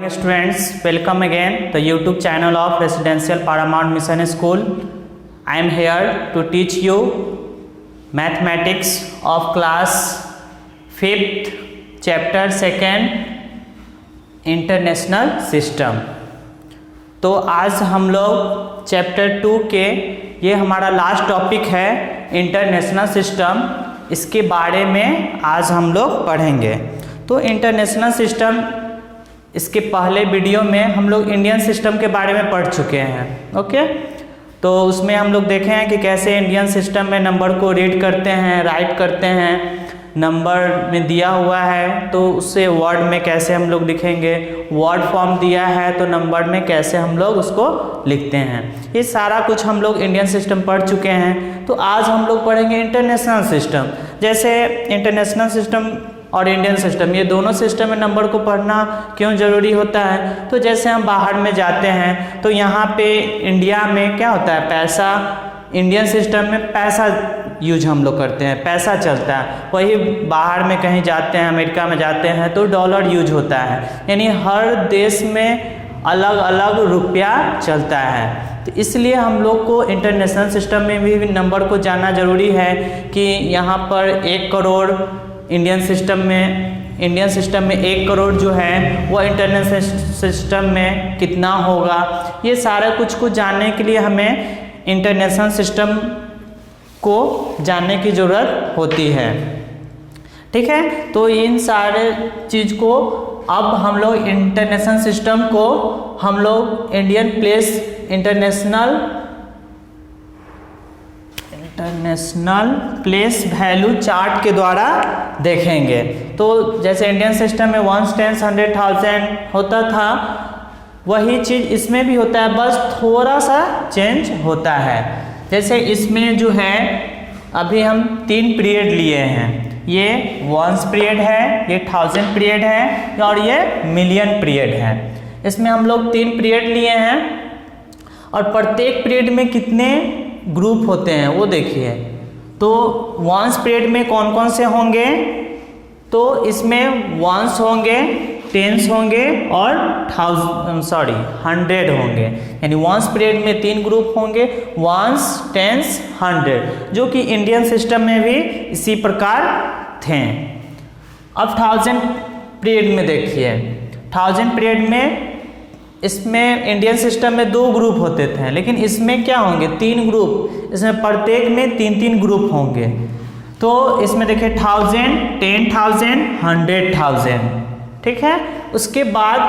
Students, welcome again the YouTube channel of Residential Paramount Mission School. I am here to teach you mathematics of class 5th chapter 2 international system. तो आज हम लोग chapter 2 के ये हमारा last topic है international system, इसके बारे में आज हम लोग पढ़ेंगे। तो इंटरनेशनल सिस्टम, इसके पहले वीडियो में हम लोग इंडियन सिस्टम के बारे में पढ़ चुके हैं। ओके, तो उसमें हम लोग देखे हैं कि कैसे इंडियन सिस्टम में नंबर को रीड करते हैं, राइट करते हैं। नंबर में दिया हुआ है तो उससे वर्ड में कैसे हम लोग लिखेंगे, वर्ड फॉर्म दिया है तो नंबर में कैसे हम लोग उसको लिखते हैं, ये सारा कुछ हम लोग इंडियन सिस्टम पढ़ चुके हैं। तो आज हम लोग पढ़ेंगे इंटरनेशनल सिस्टम। जैसे इंटरनेशनल सिस्टम और इंडियन सिस्टम, ये दोनों सिस्टम में नंबर को पढ़ना क्यों ज़रूरी होता है। तो जैसे हम बाहर में जाते हैं तो यहाँ पे इंडिया में क्या होता है, पैसा, इंडियन सिस्टम में पैसा यूज हम लोग करते हैं, पैसा चलता है। वही बाहर में कहीं जाते हैं, अमेरिका में जाते हैं तो डॉलर यूज होता है, यानी हर देश में अलग अलग रुपया चलता है। तो इसलिए हम लोग को इंटरनेशनल सिस्टम में भी नंबर को जानना ज़रूरी है कि यहाँ पर 1 करोड़ इंडियन सिस्टम में 1 करोड़ जो है वो इंटरनेशनल सिस्टम में कितना होगा। ये सारा कुछ को जानने के लिए हमें इंटरनेशनल सिस्टम को जानने की ज़रूरत होती है। ठीक है, तो इन सारे चीज़ को अब हम लोग इंटरनेशनल सिस्टम को हम लोग इंटरनेशनल प्लेस वैल्यू चार्ट के द्वारा देखेंगे। तो जैसे इंडियन सिस्टम में 1, 10, 100, 1000 होता था, वही चीज़ इसमें भी होता है, बस थोड़ा सा चेंज होता है। जैसे इसमें जो है अभी हम 3 पीरियड लिए हैं, ये 1 पीरियड है, ये 1000 पीरियड है और ये मिलियन पीरियड है। इसमें हम लोग 3 पीरियड लिए हैं और प्रत्येक पीरियड में कितने ग्रुप होते हैं वो देखिए। तो 1 पीरियड में कौन कौन से होंगे, तो इसमें 1s होंगे, 10s होंगे और 100 होंगे, यानी 1 पीरियड में 3 ग्रुप होंगे, 1s, 10s, 100, जो कि इंडियन सिस्टम में भी इसी प्रकार थे। अब 1000 पीरियड में देखिए, 1000 पीरियड में इसमें इंडियन सिस्टम में 2 ग्रुप होते थे, लेकिन इसमें क्या होंगे, 3 ग्रुप, इसमें प्रत्येक में 3-3 ग्रुप होंगे। तो इसमें देखिए 1000, 10,000, 100,000, ठीक है। उसके बाद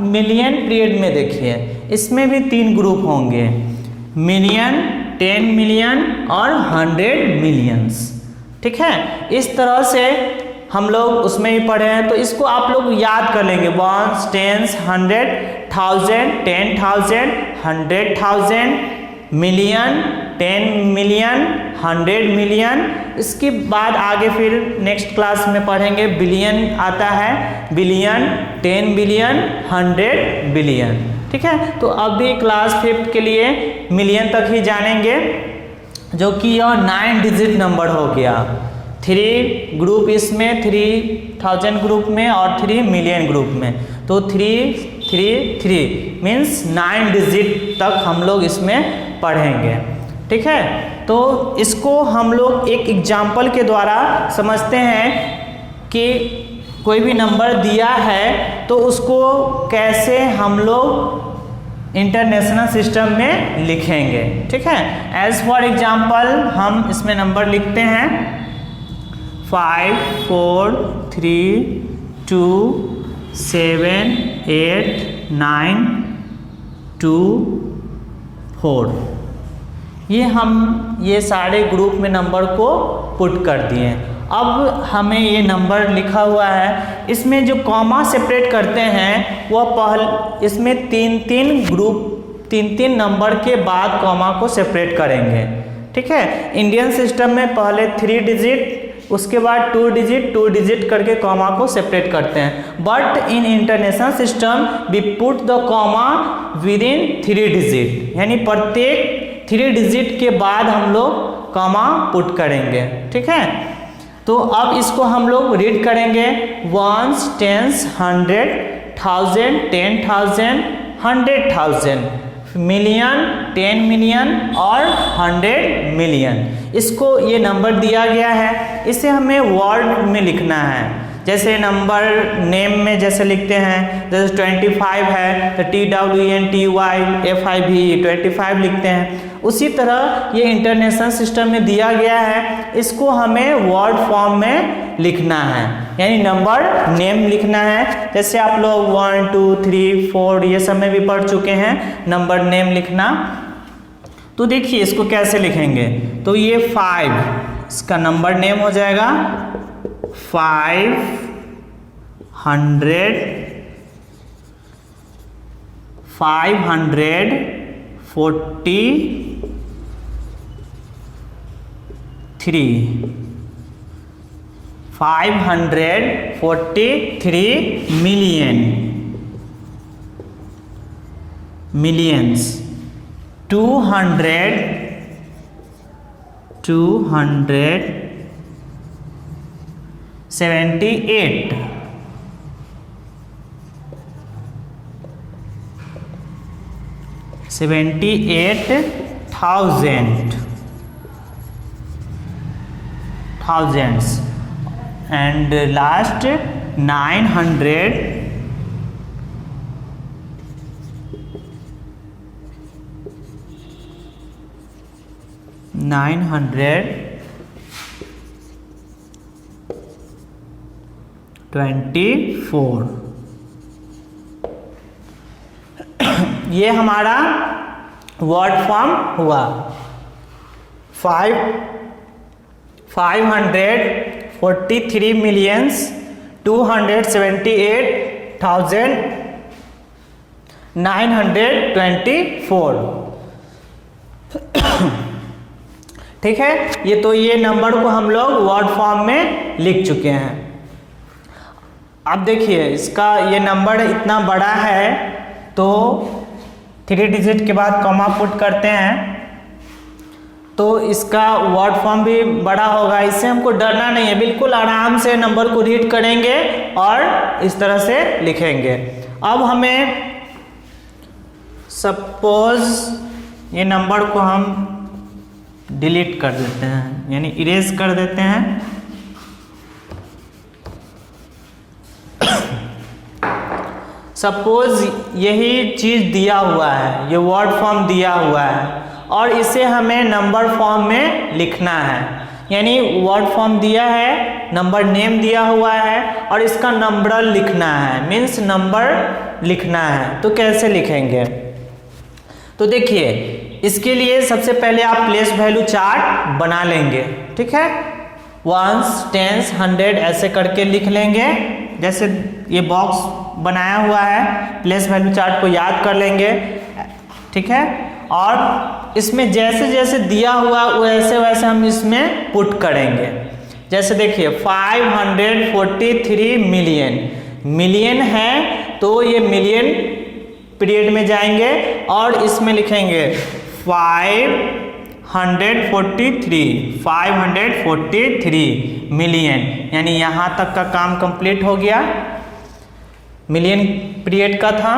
मिलियन पीरियड में देखिए, इसमें भी 3 ग्रुप होंगे, मिलियन, 10 मिलियन और 100 मिलियंस, ठीक है। इस तरह से हम लोग उसमें ही पढ़े हैं, तो इसको आप लोग याद कर लेंगे, 1, 10, 100, 1000, 10,000, 100,000, मिलियन, 10 मिलियन, 100 मिलियन। इसके बाद आगे फिर नेक्स्ट क्लास में पढ़ेंगे, बिलियन आता है, बिलियन, 10 बिलियन, 100 बिलियन, ठीक है। तो अभी क्लास 5th के लिए मिलियन तक ही जानेंगे, जो कि यह 9 डिजिट नंबर हो गया। 3 ग्रुप इसमें, 3000 ग्रुप में और 3 मिलियन ग्रुप में, तो 3 मीन्स 9 डिजिट तक हम लोग इसमें पढ़ेंगे, ठीक है। तो इसको हम लोग एक एग्जाम्पल के द्वारा समझते हैं कि कोई भी नंबर दिया है तो उसको कैसे हम लोग इंटरनेशनल सिस्टम में लिखेंगे, ठीक है। एज फॉर एग्जाम्पल हम इसमें नंबर लिखते हैं 5, 4, 3, 2, 7, 8, 9, 2, 4। ये सारे ग्रुप में नंबर को पुट कर दिए। अब हमें ये नंबर लिखा हुआ है, इसमें जो कॉमा सेपरेट करते हैं वह इसमें 3-3 ग्रुप, 3-3 नंबर के बाद कॉमा को सेपरेट करेंगे, ठीक है। इंडियन सिस्टम में पहले 3 डिजिट, उसके बाद 2 डिजिट करके कॉमा को सेपरेट करते हैं। But in international system we put the comma within 3 digit, यानी प्रत्येक 3 डिजिट के बाद हम लोग कॉमा पुट करेंगे, ठीक है। तो अब इसको हम लोग रीड करेंगे 1s, 10s, 100, 1000, 10,000, 100,000, मिलियन, 10 मिलियन और 100 मिलियन। इसको ये नंबर दिया गया है, इसे हमें वर्ड में लिखना है। जैसे नंबर नेम में जैसे लिखते हैं, जैसे 25 है तो TWENTYFIVE 25 लिखते हैं। उसी तरह ये इंटरनेशनल सिस्टम में दिया गया है, इसको हमें वर्ड फॉर्म में लिखना है, यानी नंबर नेम लिखना है। जैसे आप लोग 1 2 3 4 ये सब में भी पढ़ चुके हैं नंबर नेम लिखना। तो देखिए इसको कैसे लिखेंगे, तो ये 5 इसका नंबर नेम हो जाएगा 500, 543, 543 million, millions, 200, 278, 78,000, thousands, and last 900, 924। ये हमारा वर्ड फॉर्म हुआ। 543 मिलियंस 278,924। ठीक है, ये नंबर को हम लोग वर्ड फॉर्म में लिख चुके हैं। अब देखिए इसका ये नंबर इतना बड़ा है तो 3 डिजिट के बाद कॉमा पुट करते हैं तो इसका वर्ड फॉर्म भी बड़ा होगा। इससे हमको डरना नहीं है, बिल्कुल आराम से नंबर को रीड करेंगे और इस तरह से लिखेंगे। अब हमें सपोज ये नंबर को हम डिलीट कर देते हैं, यानी इरेज कर देते हैं। सपोज यही चीज़ दिया हुआ है, ये वर्ड फॉर्म दिया हुआ है और इसे हमें नंबर फॉर्म में लिखना है, यानी वर्ड फॉर्म दिया है, नंबर नेम दिया हुआ है और इसका नंबर लिखना है, मीन्स नंबर लिखना है। तो कैसे लिखेंगे, तो देखिए इसके लिए सबसे पहले आप प्लेस वैल्यू चार्ट बना लेंगे। ठीक है, 1s, 10s, 100 ऐसे करके लिख लेंगे। जैसे ये बॉक्स बनाया हुआ है, प्लेस वैल्यू चार्ट को याद कर लेंगे। ठीक है, और इसमें जैसे जैसे दिया हुआ वैसे वैसे हम इसमें पुट करेंगे। जैसे देखिए 543 मिलियन, मिलियन है तो ये मिलियन पीरियड में जाएंगे और इसमें लिखेंगे 543 मिलियन, यानी यहाँ तक का काम कंप्लीट हो गया, मिलियन पीरियड का था।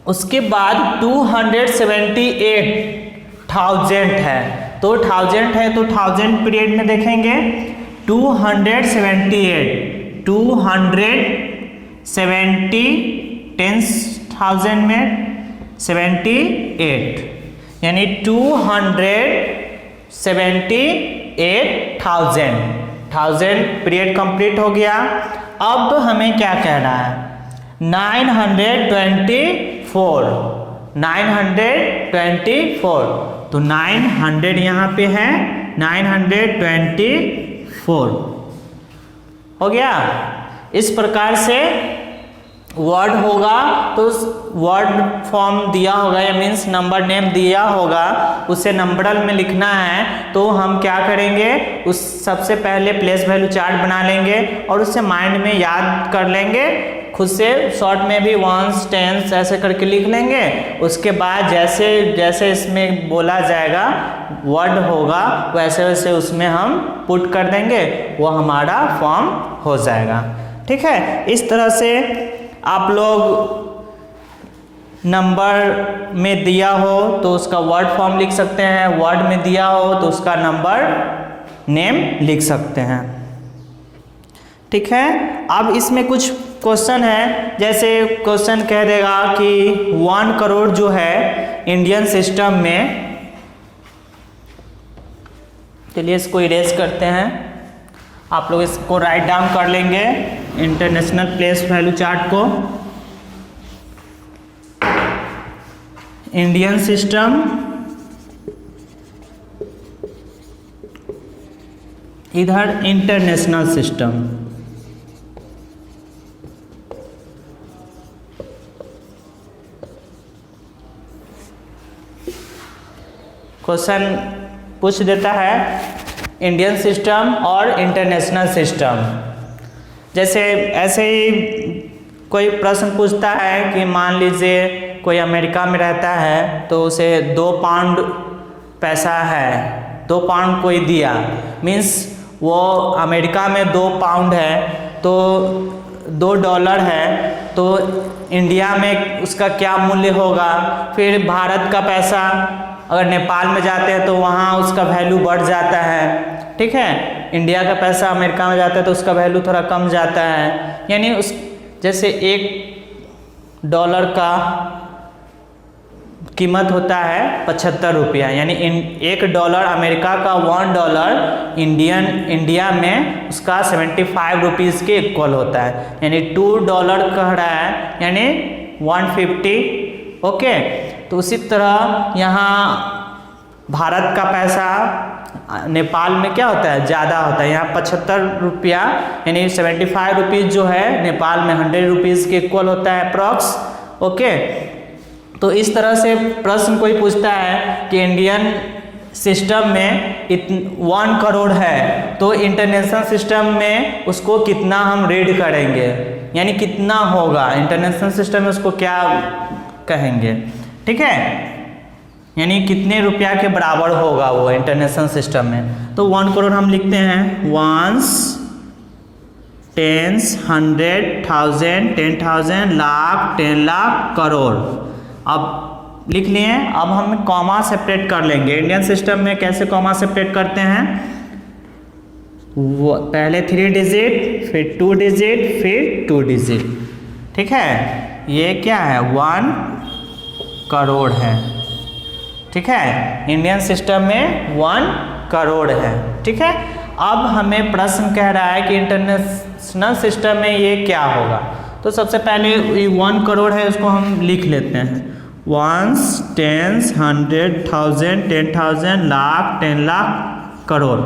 उसके बाद 278,000 है, तो 1000 है तो 1000 पीरियड में देखेंगे 278, 270 10,000 में 78, यानी 278,000 पीरियड कंप्लीट हो गया। अब हमें क्या कह रहा है, 924, तो 900 यहाँ पे है, 924 हो गया। इस प्रकार से वर्ड होगा तो वर्ड फॉर्म दिया होगा, या मीन्स नंबर नेम दिया होगा, उसे नंबरल में लिखना है। तो हम क्या करेंगे, उस सबसे पहले प्लेस वैल्यू चार्ट बना लेंगे और उसे माइंड में याद कर लेंगे, खुद से शॉर्ट में भी 1s, 10s ऐसे करके लिख लेंगे। उसके बाद जैसे जैसे इसमें बोला जाएगा वर्ड होगा वैसे वैसे उसमें हम पुट कर देंगे, वो हमारा फॉर्म हो जाएगा। ठीक है, इस तरह से आप लोग नंबर में दिया हो तो उसका वर्ड फॉर्म लिख सकते हैं, वर्ड में दिया हो तो उसका नंबर नेम लिख सकते हैं। ठीक है, अब इसमें कुछ क्वेश्चन है, जैसे क्वेश्चन कह देगा कि 1 करोड़ जो है इंडियन सिस्टम में, चलिए इसको इरेज करते हैं, आप लोग इसको राइट डाउन कर लेंगे इंटरनेशनल प्लेस वैल्यू चार्ट को। इंडियन सिस्टम, इधर इंटरनेशनल सिस्टम। क्वेश्चन पूछ देता है इंडियन सिस्टम और इंटरनेशनल सिस्टम। जैसे ऐसे ही कोई प्रश्न पूछता है कि मान लीजिए कोई अमेरिका में रहता है तो उसे 2 पाउंड पैसा है, 2 पाउंड कोई दिया, मीन्स वो अमेरिका में 2 पाउंड है तो $2 है, तो इंडिया में उसका क्या मूल्य होगा। फिर भारत का पैसा अगर नेपाल में जाते हैं तो वहाँ उसका वैल्यू बढ़ जाता है। ठीक है, इंडिया का पैसा अमेरिका में जाता है तो उसका वैल्यू थोड़ा कम जाता है। यानी उस जैसे $1 का कीमत होता है 75 रुपया, यानी $1 अमेरिका का $1 इंडिया में उसका 75 रुपीज़ के इक्वल होता है, यानी $2 कह रहा है, यानी 150। ओके, तो उसी तरह यहाँ भारत का पैसा नेपाल में क्या होता है, ज़्यादा होता है, यहाँ 75 रुपया यानी 75 रुपीज़ जो है नेपाल में 100 रुपीज़ के इक्वल होता है अप्रॉक्स। ओके, तो इस तरह से प्रश्न कोई पूछता है कि इंडियन सिस्टम में 1 करोड़ है तो इंटरनेशनल सिस्टम में उसको कितना हम रीड करेंगे, यानी कितना होगा इंटरनेशनल सिस्टम में, उसको क्या कहेंगे। ठीक है, यानी कितने रुपया के बराबर होगा वो इंटरनेशनल सिस्टम में। तो 1 करोड़ हम लिखते हैं 1s, 10s, 100, 1000, 10,000, लाख, 10 लाख, करोड़। अब लिख लिए। अब हम कॉमा सेपरेट कर लेंगे। इंडियन सिस्टम में कैसे कॉमा सेपरेट करते हैं, वो पहले 3 डिजिट, फिर 2 डिजिट, फिर 2 डिजिट। ठीक है, ये क्या है 1 करोड़ है। ठीक है, इंडियन सिस्टम में 1 करोड़ है। ठीक है, अब हमें प्रश्न कह रहा है कि इंटरनेशनल सिस्टम में ये क्या होगा। तो सबसे पहले ये 1 करोड़ है, उसको हम लिख लेते हैं 1s, 10s, 100, 1000, 10,000, lakh, 10 lakh, crore.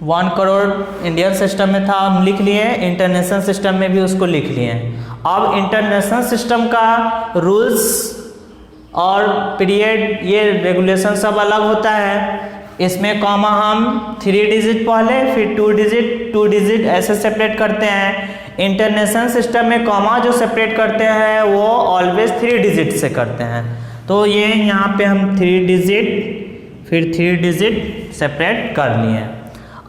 1 crore Indian system में था, हम लिख लिए, इंटरनेशनल सिस्टम में भी उसको लिख लिए। अब इंटरनेशनल सिस्टम का रूल्स और पीरियड, ये रेगुलेशन सब अलग होता है। इसमें कॉमा हम 3 डिजिट पहले, फिर 2 डिजिट ऐसे सेपरेट करते हैं। इंटरनेशनल सिस्टम में कॉमा जो सेपरेट करते हैं वो ऑलवेज 3 डिजिट से करते हैं। तो ये यहाँ पे हम 3 डिजिट फिर 3 डिजिट सेपरेट कर लिए।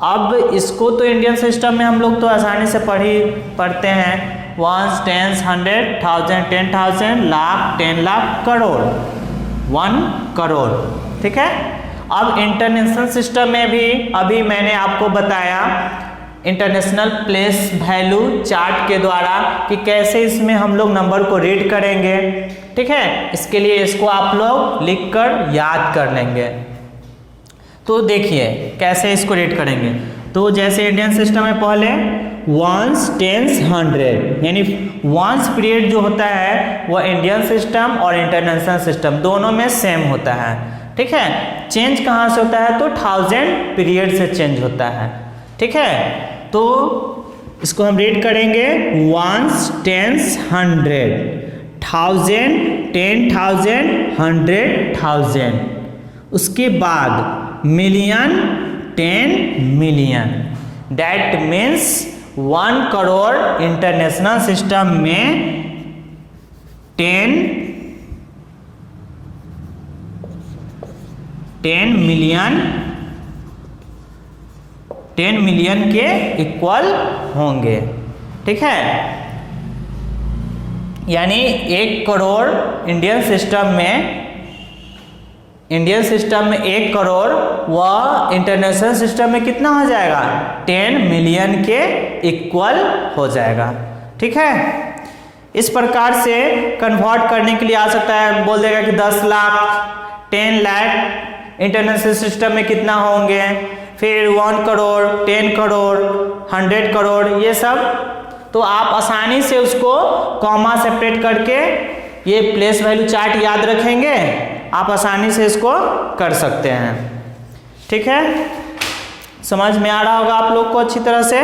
अब इसको तो इंडियन सिस्टम में हम लोग तो आसानी से पढ़ते हैं 1s, 10s, 100, 1000, 10,000, लाख, 10 लाख, करोड़, 1 करोड़। ठीक है, अब इंटरनेशनल सिस्टम में भी अभी मैंने आपको बताया इंटरनेशनल प्लेस वैल्यू चार्ट के द्वारा कि कैसे इसमें हम लोग नंबर को रीड करेंगे। ठीक है, इसके लिए इसको आप लोग लिखकर याद कर लेंगे। तो देखिए कैसे इसको रीड करेंगे। तो जैसे इंडियन सिस्टम में पहले 1s, 10s, 100, यानी 1s पीरियड जो होता है वो इंडियन सिस्टम और इंटरनेशनल सिस्टम दोनों में सेम होता है। ठीक है, चेंज कहाँ से होता है तो 1000 पीरियड से चेंज होता है। ठीक है, तो इसको हम रीड करेंगे 1s, 10s, 100, 1000, 10,000, 100,000, उसके बाद million, 10 million. That means 1 crore international system में 10 मिलियन के इक्वल होंगे। ठीक है, यानी 1 करोड़ इंडियन सिस्टम में 1 करोड़ व इंटरनेशनल सिस्टम में कितना हो जाएगा, 10 मिलियन के इक्वल हो जाएगा। ठीक है, इस प्रकार से कन्वर्ट करने के लिए आ सकता है, बोल देगा कि 10 लाख 10 लाख इंटरनेशनल सिस्टम में कितना होंगे, फिर 1 करोड़ 10 करोड़ 100 करोड़ ये सब। तो आप आसानी से उसको कॉमा सेपरेट करके ये प्लेस वैल्यू चार्ट याद रखेंगे, आप आसानी से इसको कर सकते हैं। ठीक है, समझ में आ रहा होगा आप लोग को अच्छी तरह से।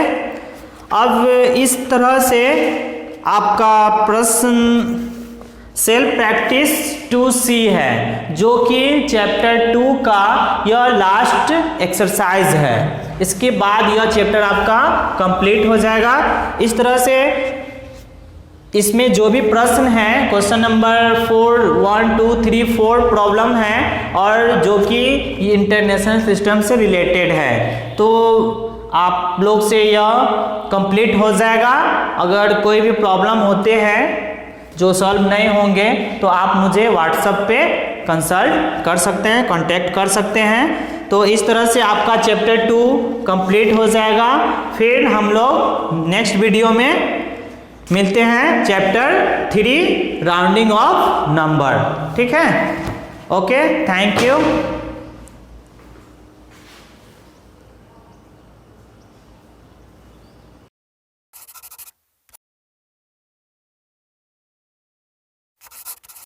अब इस तरह से आपका प्रश्न सेल्फ प्रैक्टिस 2C है, जो कि चैप्टर 2 का यह लास्ट एक्सरसाइज है। इसके बाद यह चैप्टर आपका कंप्लीट हो जाएगा। इस तरह से इसमें जो भी प्रश्न है, क्वेश्चन नंबर 4 1 2 3 4 प्रॉब्लम है और जो कि इंटरनेशनल सिस्टम से रिलेटेड है, तो आप लोग से यह कंप्लीट हो जाएगा। अगर कोई भी प्रॉब्लम होते हैं जो सॉल्व नहीं होंगे तो आप मुझे व्हाट्सएप पे कंसल्ट कर सकते हैं, कांटेक्ट कर सकते हैं। तो इस तरह से आपका चैप्टर 2 कंप्लीट हो जाएगा। फिर हम लोग नेक्स्ट वीडियो में मिलते हैं चैप्टर 3 राउंडिंग ऑफ नंबर। ठीक है, ओके, थैंक यू।